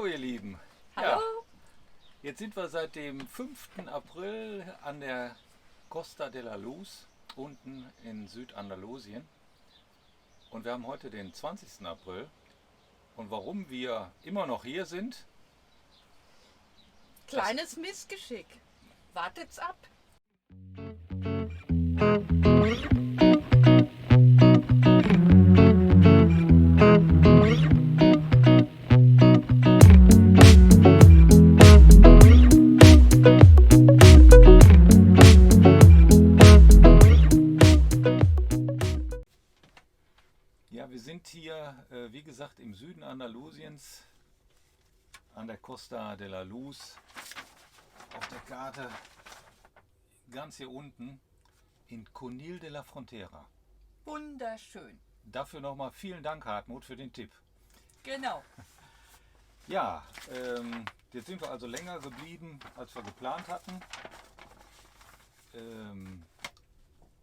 Hallo ihr Lieben. Hallo? Ja, jetzt sind wir seit dem 5. April an der Costa de la Luz, unten in Südandalusien. Und wir haben heute den 20. April. Und warum wir immer noch hier sind, Kleines Missgeschick. Wartet's ab. ja, wir sind hier, wie gesagt, im Süden Andalusiens, an der Costa de la Luz, auf der Karte ganz hier unten in Conil de la Frontera. Wunderschön. Dafür nochmal vielen Dank, Hartmut, für den Tipp. Genau. Ja, jetzt sind wir also länger geblieben, als wir geplant hatten.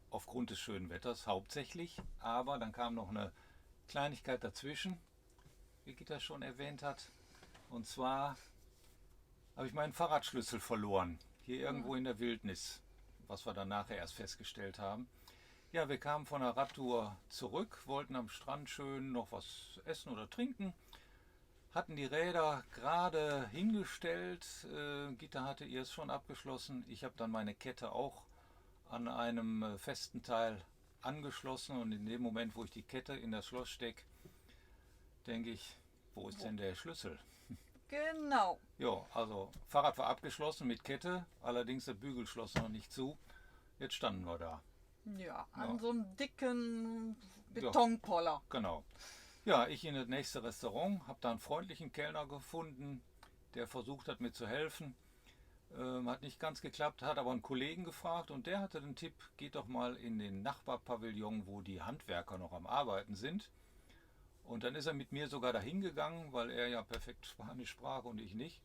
Aufgrund des schönen Wetters hauptsächlich. Aber dann kam noch eine Kleinigkeit dazwischen, wie Gitta schon erwähnt hat. Und zwar habe ich meinen Fahrradschlüssel verloren. Hier irgendwo in der Wildnis, was wir dann nachher erst festgestellt haben. Ja, wir kamen von der Radtour zurück, wollten am Strand schön noch was essen oder trinken. Hatten die Räder gerade hingestellt. Gitta hatte ihr es schon abgeschlossen. Ich habe dann meine Kette auch an einem festen Teil angeschlossen. Und in dem Moment, wo ich die Kette in das Schloss stecke, denke ich, wo ist denn der Schlüssel? Genau. Ja, also Fahrrad war abgeschlossen mit Kette, allerdings der Bügelschloss noch nicht zu. Jetzt standen wir da. Ja, Ja. an so einem dicken Betonpoller. Genau. Ja, ich in das nächste Restaurant, habe da einen freundlichen Kellner gefunden, der versucht hat, mir zu helfen. Hat nicht ganz geklappt, hat aber einen Kollegen gefragt und der hatte den Tipp, geht doch mal in den Nachbarpavillon, wo die Handwerker noch am Arbeiten sind. Und dann ist er mit mir sogar dahin gegangen, weil er ja perfekt Spanisch sprach und ich nicht.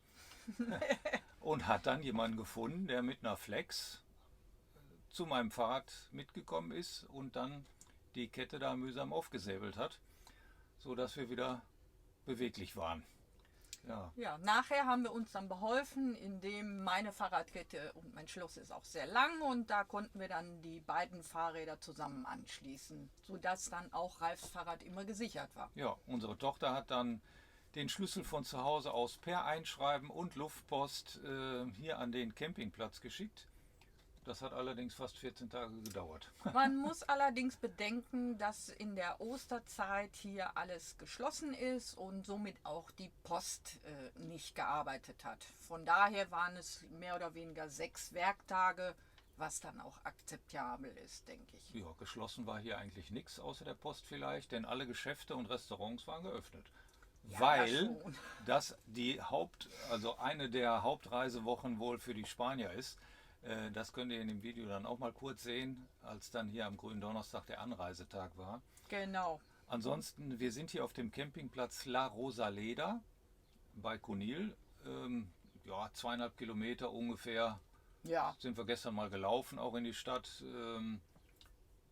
Und hat dann jemanden gefunden, der mit einer Flex zu meinem Fahrrad mitgekommen ist und dann die Kette da mühsam aufgesäbelt hat, sodass wir wieder beweglich waren. Ja, Ja, nachher haben wir uns dann beholfen, indem meine Fahrradkette und mein Schloss ist auch sehr lang und da konnten wir dann die beiden Fahrräder zusammen anschließen, sodass dann auch Ralfs Fahrrad immer gesichert war. ja, unsere Tochter hat dann den Schlüssel von zu Hause aus per Einschreiben und Luftpost hier an den Campingplatz geschickt. Das hat allerdings fast 14 Tage gedauert. Man muss allerdings bedenken, dass in der Osterzeit hier alles geschlossen ist und somit auch die Post nicht gearbeitet hat. Von daher waren es mehr oder weniger 6 Werktage, was dann auch akzeptabel ist, denke ich. Ja, geschlossen war hier eigentlich nichts, außer der Post vielleicht, denn alle Geschäfte und Restaurants waren geöffnet. Ja, Weil schon. das also eine der Hauptreisewochen wohl für die Spanier ist. Das könnt ihr in dem Video dann auch mal kurz sehen, als dann hier am Gründonnerstag der Anreisetag war. Genau. Ansonsten, wir sind hier auf dem Campingplatz La Rosaleda bei Conil. Ja, 2,5 Kilometer ungefähr Ja, sind wir gestern mal gelaufen, auch in die Stadt.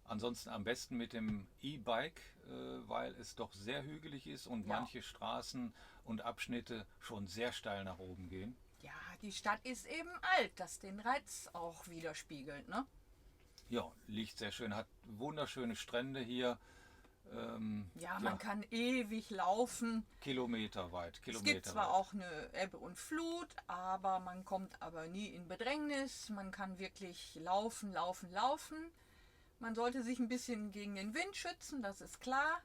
Ansonsten am besten mit dem E-Bike, weil es doch sehr hügelig ist und Ja. manche Straßen und Abschnitte schon sehr steil nach oben gehen. ja, die Stadt ist eben alt, das den Reiz auch widerspiegelt, ne? Ja, liegt sehr schön, hat wunderschöne Strände hier. Ja, man kann ewig laufen. Kilometerweit, Es gibt kilometerweit. zwar auch eine Ebbe und Flut, aber man kommt aber nie in Bedrängnis. Man kann wirklich laufen, laufen, laufen. Man sollte sich ein bisschen gegen den Wind schützen, das ist klar.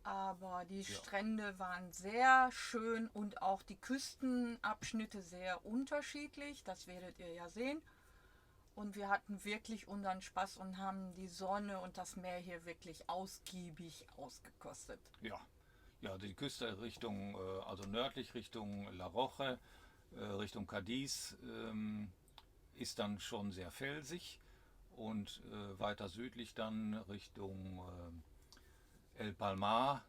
Aber die Strände waren sehr schön und auch die Küstenabschnitte sehr unterschiedlich. Das werdet ihr ja sehen. Und wir hatten wirklich unseren Spaß und haben die Sonne und das Meer hier wirklich ausgiebig ausgekostet. Ja, ja, die Küste Richtung, also nördlich Richtung La Roche, Richtung Cadiz, ist dann schon sehr felsig und weiter südlich dann Richtung El Palmar,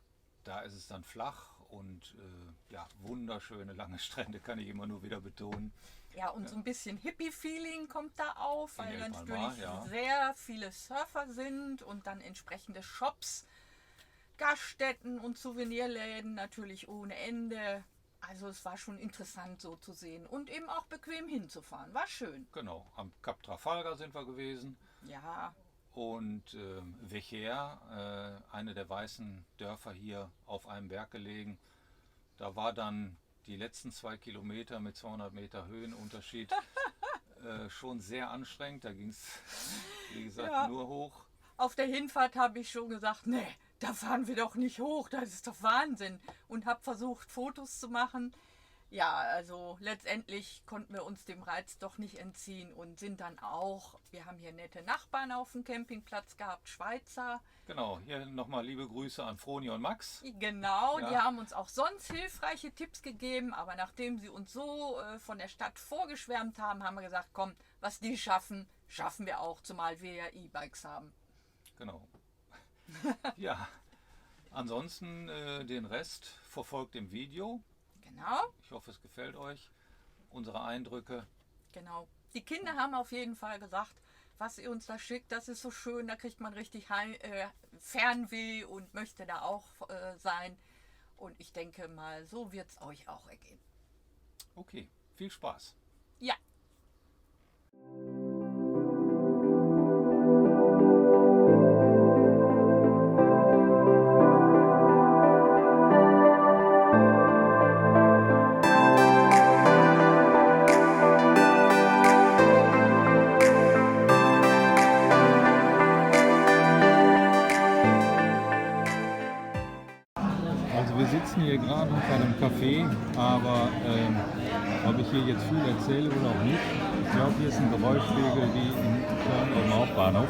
da ist es dann flach und ja, wunderschöne lange Strände, kann ich immer nur wieder betonen. Ja, und so ein bisschen Hippie-Feeling kommt da auf, weil El dann Palmar, natürlich ja. sehr viele Surfer sind und dann entsprechende Shops, Gaststätten und Souvenirläden natürlich ohne Ende. Also es war schon interessant so zu sehen und eben auch bequem hinzufahren. War schön. Genau, am Kap Trafalgar sind wir gewesen. Ja, Und Vecher, eine der weißen Dörfer hier auf einem Berg gelegen. Da war dann die letzten 2 Kilometer mit 200 Meter Höhenunterschied schon sehr anstrengend. Da ging es, wie gesagt, Ja. nur hoch. auf der Hinfahrt habe ich schon gesagt, nee, da fahren wir doch nicht hoch, das ist doch Wahnsinn. Und habe versucht, Fotos zu machen. Ja, also letztendlich konnten wir uns dem Reiz doch nicht entziehen und sind dann auch, wir haben hier nette Nachbarn auf dem Campingplatz gehabt, Schweizer. Genau, hier nochmal liebe Grüße an Froni und Max. Genau, Ja. die haben uns auch sonst hilfreiche Tipps gegeben, aber nachdem sie uns so von der Stadt vorgeschwärmt haben, haben wir gesagt, komm, was die schaffen, schaffen wir auch, zumal wir ja E-Bikes haben. Genau. Ja, ansonsten den Rest verfolgt im Video. Genau, Ich hoffe, es gefällt euch. Unsere Eindrücke. genau. Die Kinder haben auf jeden Fall gesagt, was ihr uns da schickt, das ist so schön, da kriegt man richtig Fernweh und möchte da auch sein. Und ich denke mal, so wird es euch auch ergehen. Okay, viel Spaß. Ja. Also wir sitzen hier gerade vor einem Café, aber ob ich hier jetzt viel erzähle oder auch nicht, ich glaube, hier ist ein Geräuschpegel wie in Köln am Hauptbahnhof.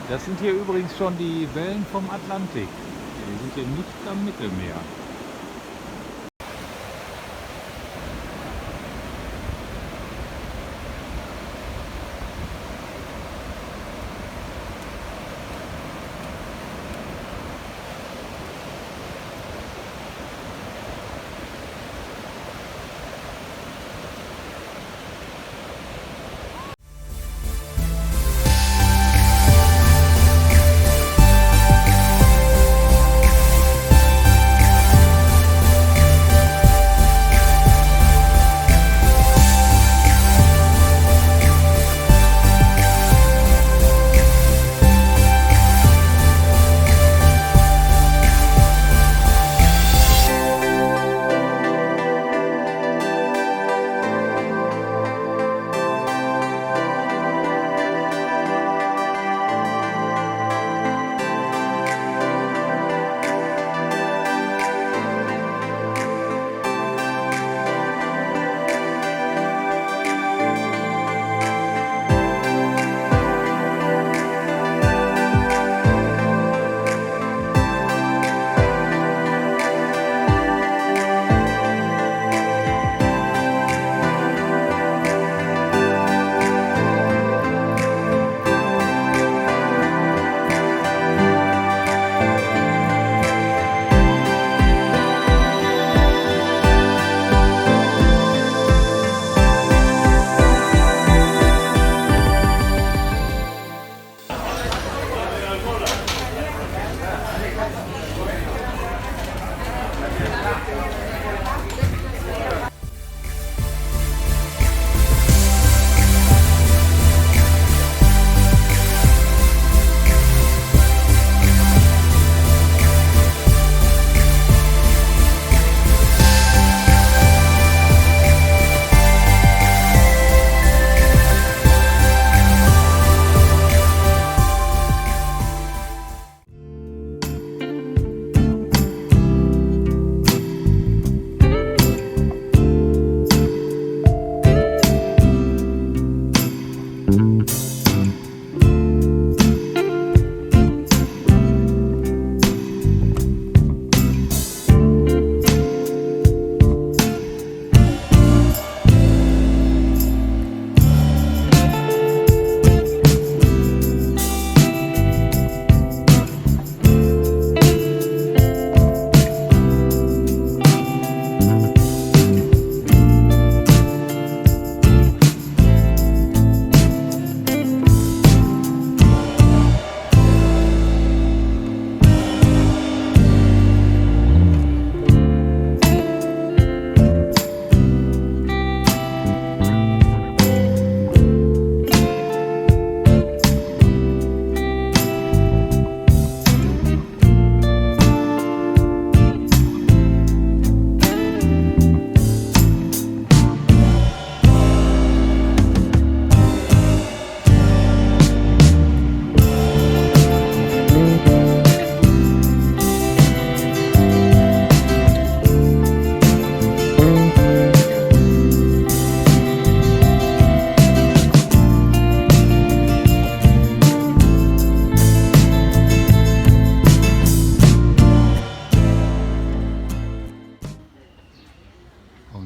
Das sind hier übrigens schon die Wellen vom Atlantik. Wir sind hier nicht am Mittelmeer.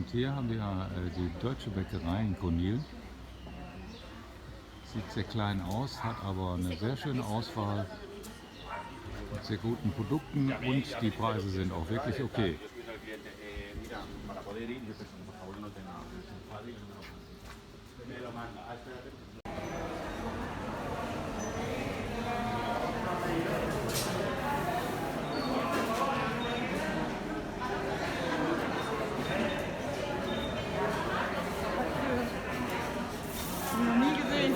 Und hier haben wir die deutsche Bäckerei in Conil. Sieht sehr klein aus, hat aber eine sehr schöne Auswahl mit sehr guten Produkten und die Preise sind auch wirklich okay. Noch nie gesehen.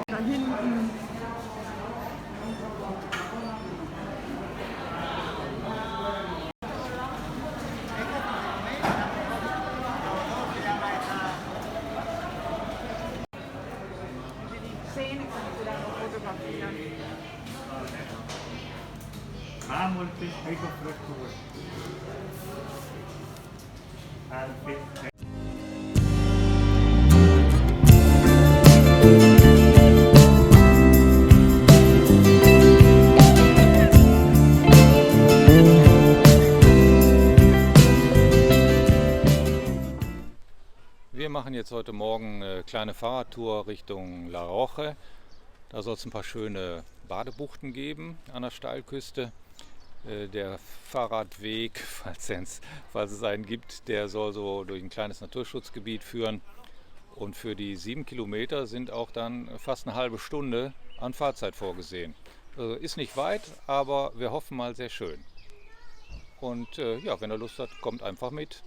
Da hinten. Zähne kannst du da noch fotografieren. Wir machen jetzt heute Morgen eine kleine Fahrradtour Richtung La Roche. Da soll es ein paar schöne Badebuchten geben an der Steilküste. Der Fahrradweg, falls es einen gibt, der soll so durch ein kleines Naturschutzgebiet führen. Und für die 7 Kilometer sind auch dann fast eine halbe Stunde an Fahrzeit vorgesehen. Also ist nicht weit, aber wir hoffen mal sehr schön. Und ja, wenn ihr Lust habt, kommt einfach mit.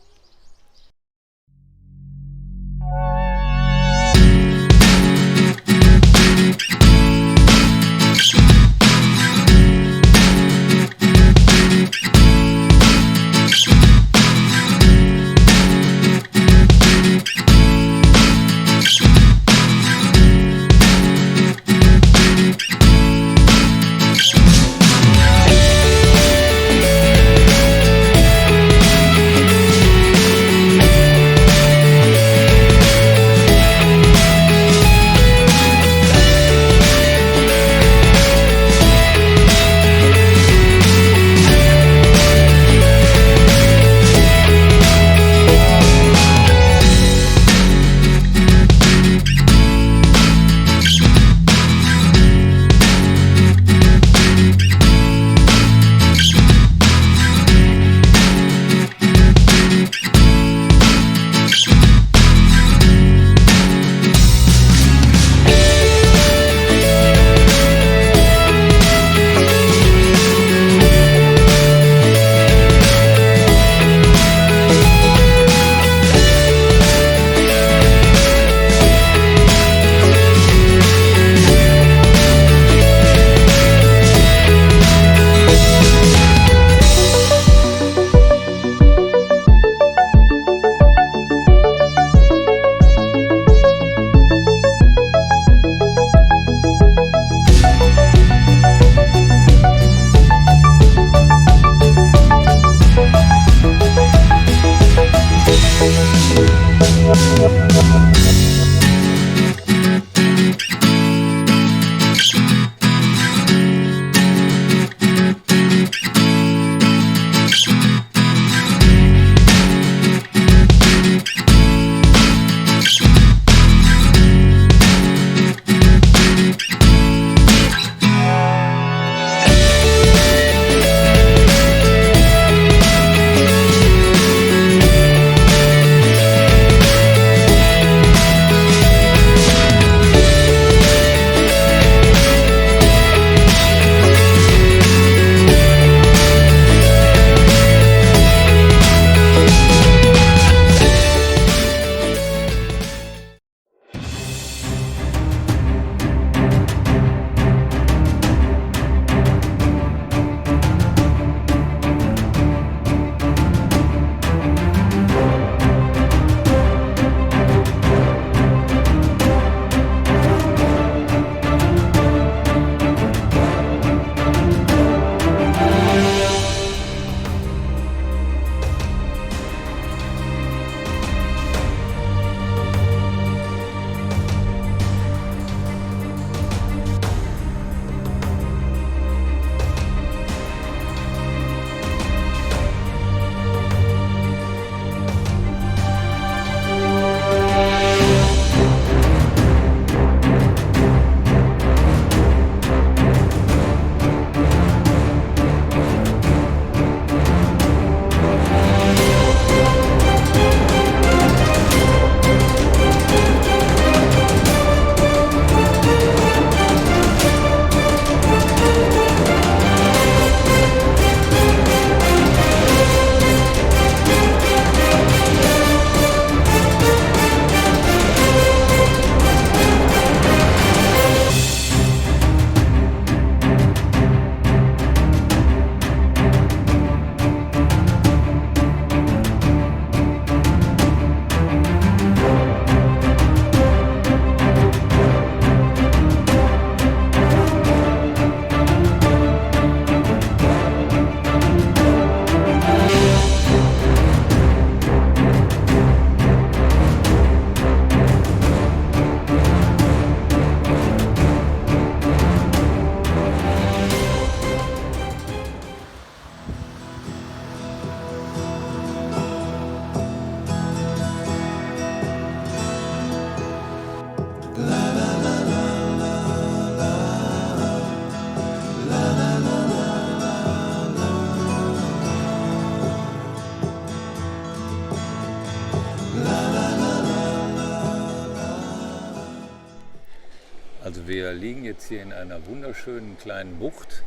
wir liegen jetzt hier in einer wunderschönen kleinen Bucht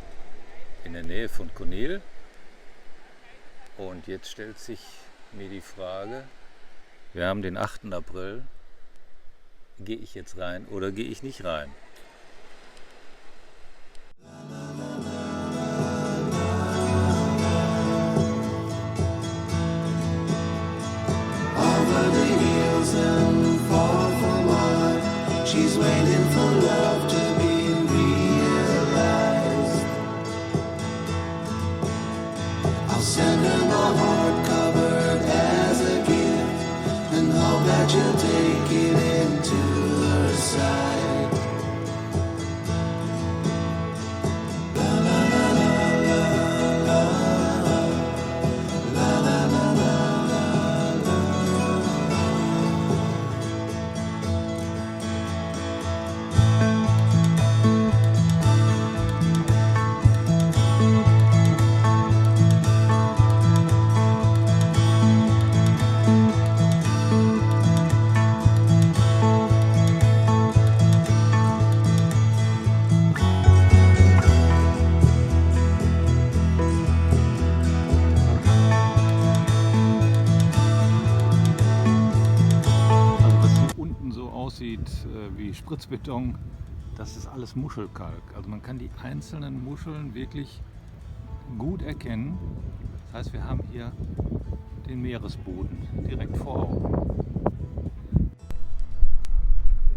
in der Nähe von Conil. Und jetzt stellt sich mir die Frage, wir haben den 8. April, gehe ich jetzt rein oder gehe ich nicht rein? She's waiting for love to be realized. I'll send her my heart covered as a gift and hope that you'll take it into her side. La la la la la la la la la la. Aussieht wie Spritzbeton, das ist alles Muschelkalk. Also man kann die einzelnen Muscheln wirklich gut erkennen. Das heißt, wir haben hier den Meeresboden direkt vor Augen.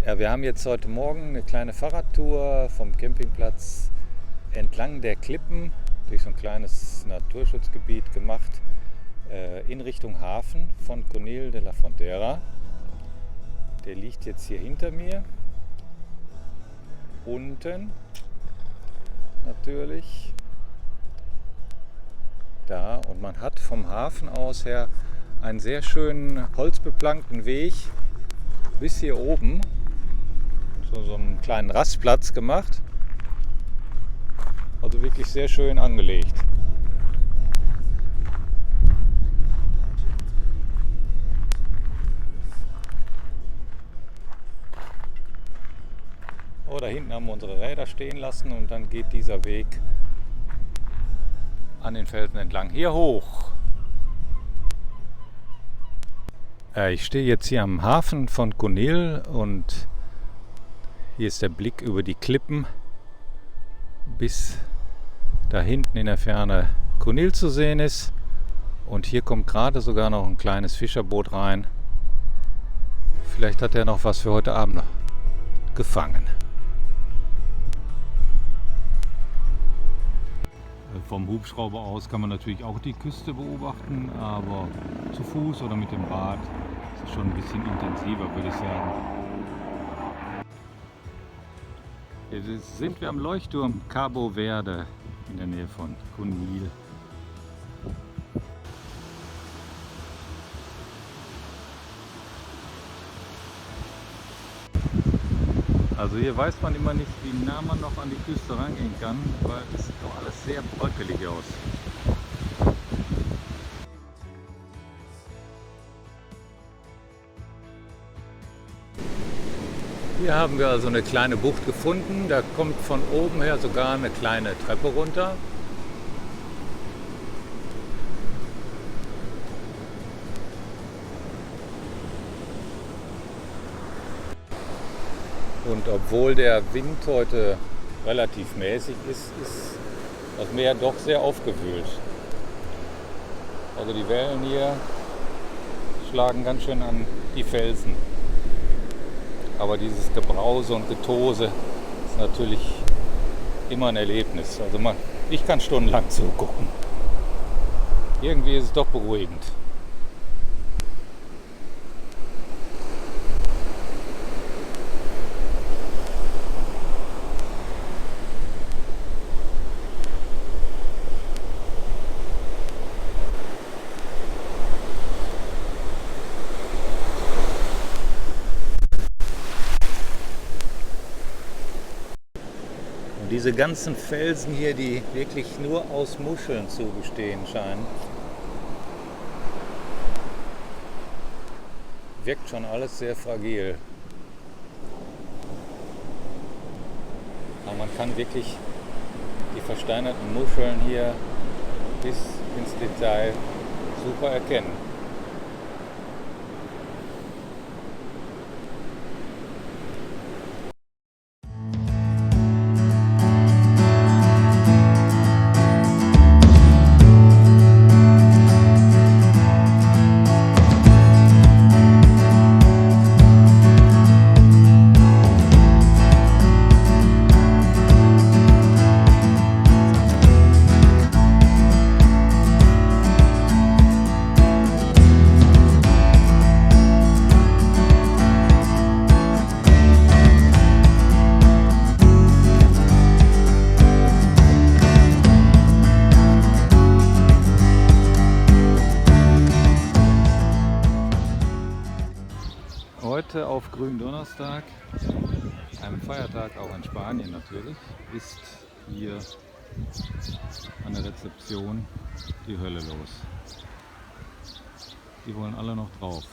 Ja, wir haben jetzt heute Morgen eine kleine Fahrradtour vom Campingplatz entlang der Klippen durch so ein kleines Naturschutzgebiet gemacht in Richtung Hafen von Conil de la Frontera. Der liegt jetzt hier hinter mir, unten natürlich, da, und man hat vom Hafen aus her einen sehr schönen holzbeplankten Weg bis hier oben, so einen kleinen Rastplatz gemacht, also wirklich sehr schön angelegt. Oh, da hinten haben wir unsere Räder stehen lassen und dann geht dieser Weg an den Felsen entlang hier hoch. Ich stehe jetzt hier am Hafen von Conil und hier ist der Blick über die Klippen bis da hinten in der Ferne Conil zu sehen ist. Und hier kommt gerade sogar noch ein kleines Fischerboot rein. Vielleicht hat er noch was für heute Abend gefangen. Vom Hubschrauber aus kann man natürlich auch die Küste beobachten, aber zu Fuß oder mit dem Rad ist es schon ein bisschen intensiver, würde ich sagen. Jetzt sind wir am Leuchtturm Cabo Verde in der Nähe von Conil. Also hier weiß man immer nicht, wie nah man noch an die Küste rangehen kann, weil es sieht doch alles sehr bröckelig aus. Hier haben wir also eine kleine Bucht gefunden, da kommt von oben her sogar eine kleine Treppe runter. Und obwohl der Wind heute relativ mäßig ist, ist das Meer doch sehr aufgewühlt. Also die Wellen hier schlagen ganz schön an die Felsen. Aber dieses Gebrause und Getose ist natürlich immer ein Erlebnis. Also ich kann stundenlang zugucken. Irgendwie ist es doch beruhigend. Diese ganzen Felsen hier, die wirklich nur aus Muscheln zu bestehen scheinen, wirkt schon alles sehr fragil. man kann wirklich die versteinerten Muscheln hier bis ins Detail super erkennen. Heute auf Gründonnerstag, einem Feiertag auch in Spanien natürlich, ist hier an der Rezeption die Hölle los. Die wollen alle noch drauf.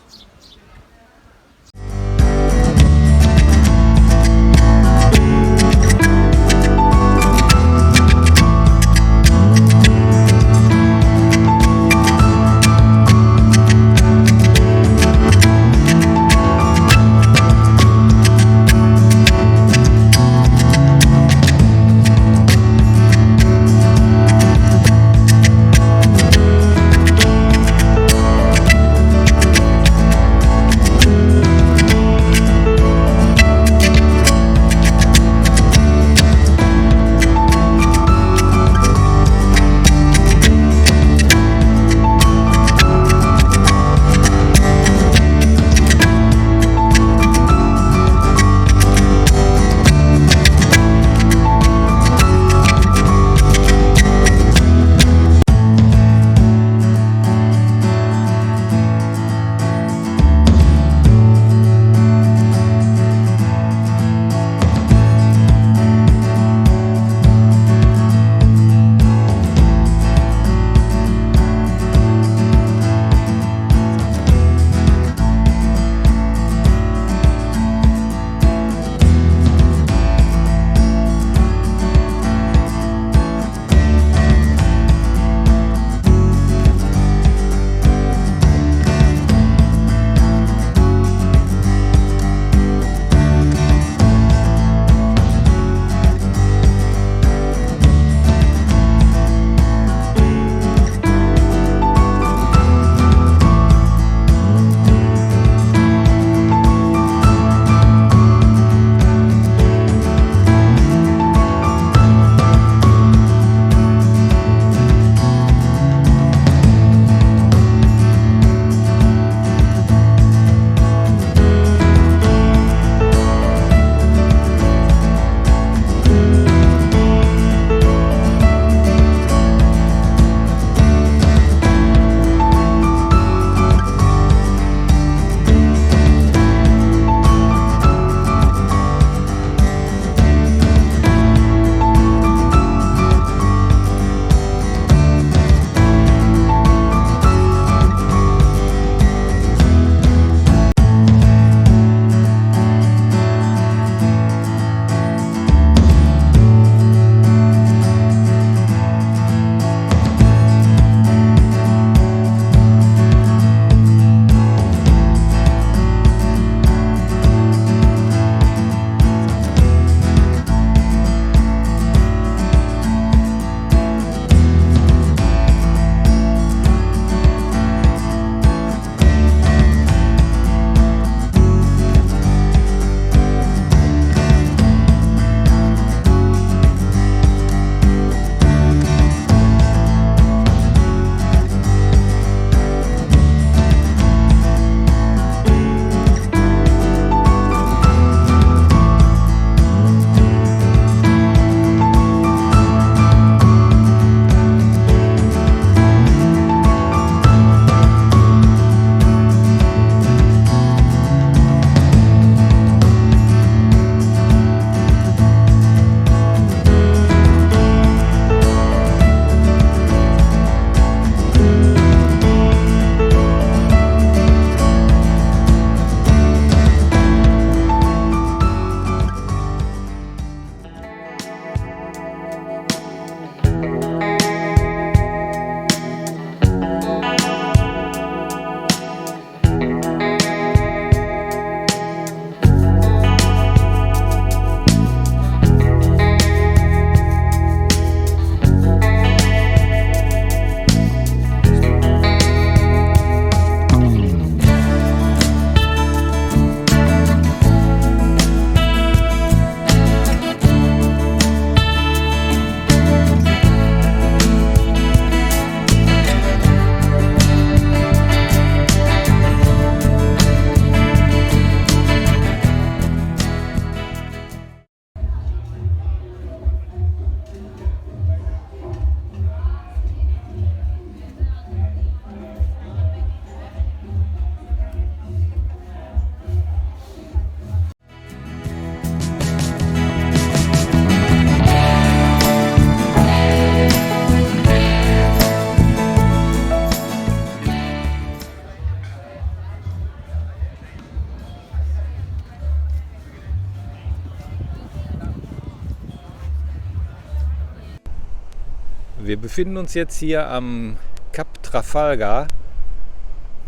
Wir befinden uns jetzt hier am Kap Trafalgar,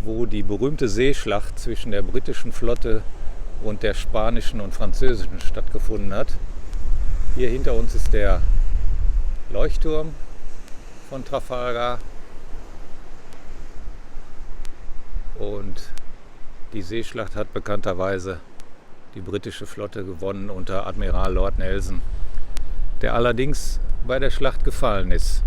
wo die berühmte Seeschlacht zwischen der britischen Flotte und der spanischen und französischen stattgefunden hat. Hier hinter uns ist der Leuchtturm von Trafalgar und die Seeschlacht hat bekannterweise die britische Flotte gewonnen unter Admiral Lord Nelson, der allerdings bei der Schlacht gefallen ist.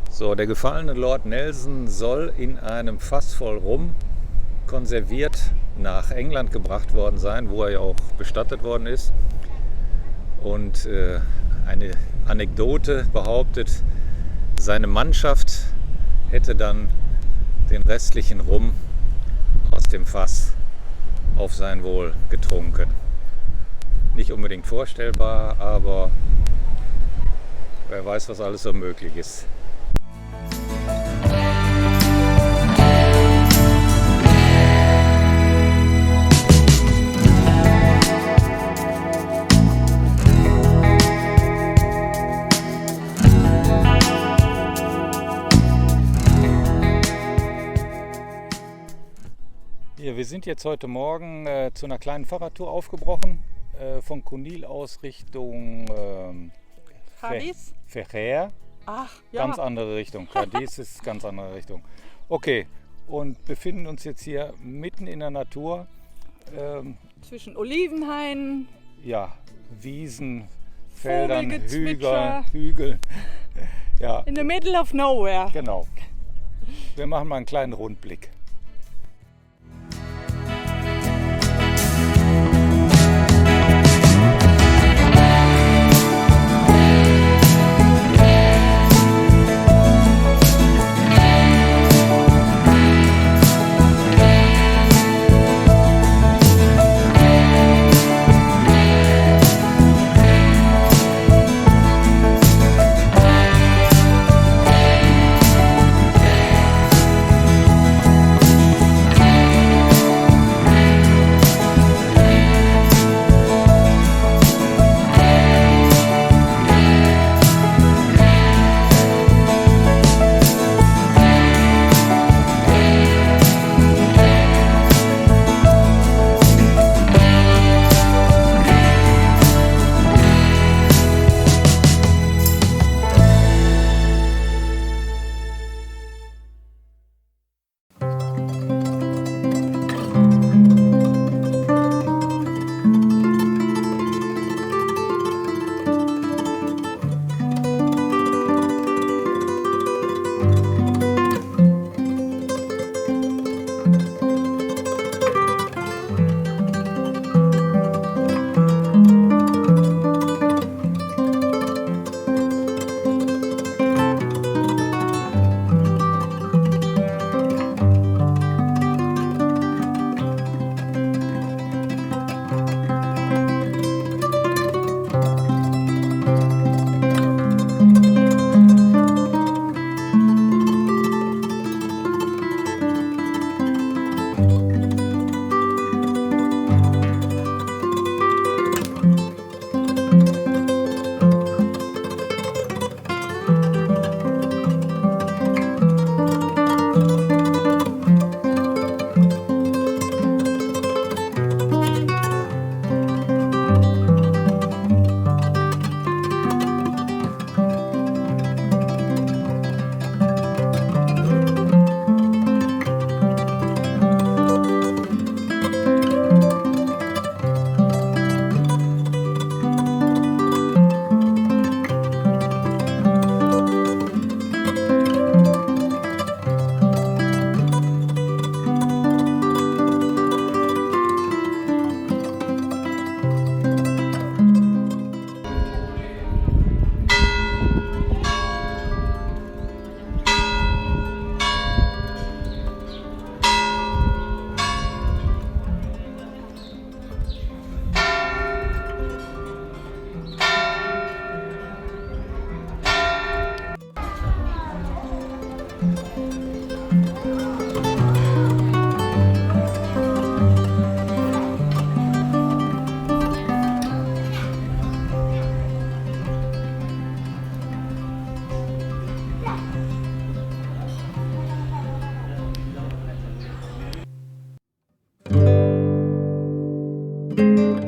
So, der gefallene Lord Nelson soll in einem Fass voll Rum konserviert nach England gebracht worden sein, wo er ja auch bestattet worden ist. Und eine Anekdote behauptet, seine Mannschaft hätte dann den restlichen Rum aus dem Fass auf sein Wohl getrunken. Nicht unbedingt vorstellbar, aber wer weiß, was alles so möglich ist. Wir sind jetzt heute Morgen zu einer kleinen Fahrradtour aufgebrochen, von Cunil aus Richtung Cadiz? Ferrer. Ach, ja. Ganz andere Richtung. Cadiz ist ganz andere Richtung. Okay, und befinden uns jetzt hier mitten in der Natur. Zwischen Olivenhainen, Ja, Wiesen, Feldern, Vogelgezwitscher. Hügeln. Ja, in the middle of nowhere. genau. Wir machen mal einen kleinen Rundblick. Thank you.